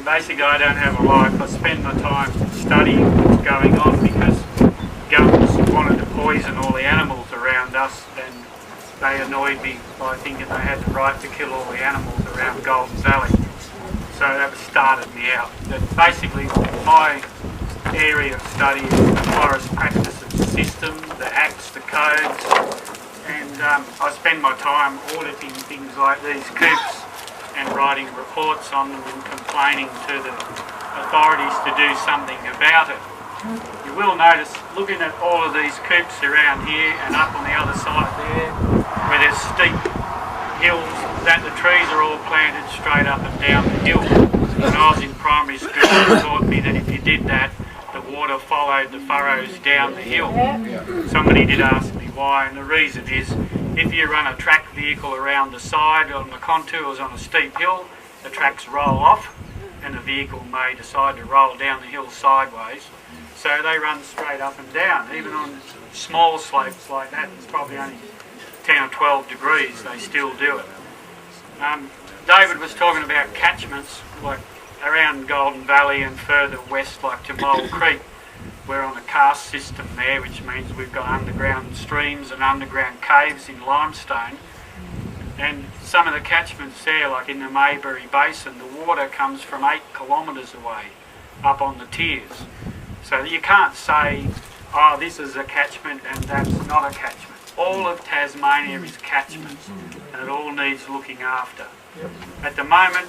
And basically I don't have a life. I spend my time studying what's going on because governments wanted to poison all the animals around us, and they annoyed me by thinking they had the right to kill all the animals around Golden Valley. So that started me out. But basically my area of study is the forest practices system, the acts, the codes, and I spend my time auditing things like these coops and writing reports on them and complaining to the authorities to do something about it. You will notice, looking at all of these coops around here and up on the other side there, where there's steep hills, that the trees are all planted straight up and down the hill. When I was in primary school, they taught me that if you did that, the water followed the furrows down the hill. Somebody did ask me why, and the reason is, if you run a track vehicle around the side on the contours on a steep hill, the tracks roll off and the vehicle may decide to roll down the hill sideways. So they run straight up and down. Even on small slopes like that, it's probably only 10 or 12 degrees, they still do it. David was talking about catchments like around Golden Valley and further west like to Mole Creek. We're on a karst system there, which means we've got underground streams and underground caves in limestone. And some of the catchments there, like in the Maybury Basin, the water comes from 8 kilometres away up on the tiers. So you can't say, oh, this is a catchment and that's not a catchment. All of Tasmania is catchments and it all needs looking after. At the moment,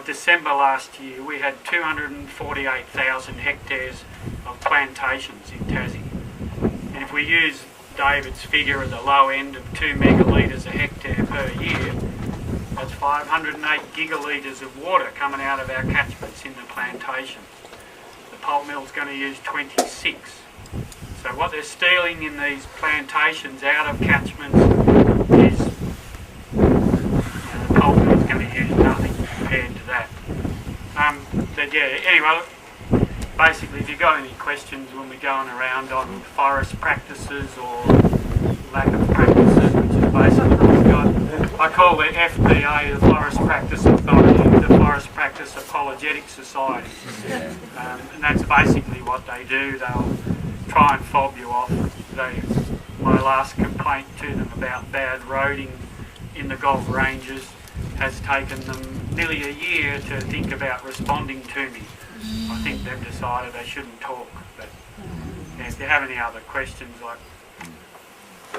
December last year, we had 248,000 hectares of plantations in Tassie. And if we use David's figure at the low end of 2 megalitres a hectare per year, that's 508 gigalitres of water coming out of our catchments in the plantations. The pulp mill's going to use 26. So what they're stealing in these plantations out of catchments is, the pulp mill's going to use nothing compared to that. But yeah, anyway, basically if you've got any questions when we're going around on forest practices or lack of practices, which is basically what we've got, I call the FPA the Forest Practice Authority, the Forest Practice Apologetic Society. And that's basically what they do. They'll try and fob you off. My last complaint to them about bad roading in the Gold Ranges has taken them nearly a year to think about responding to me. I think they've decided they shouldn't talk. But yeah, if you have any other questions, like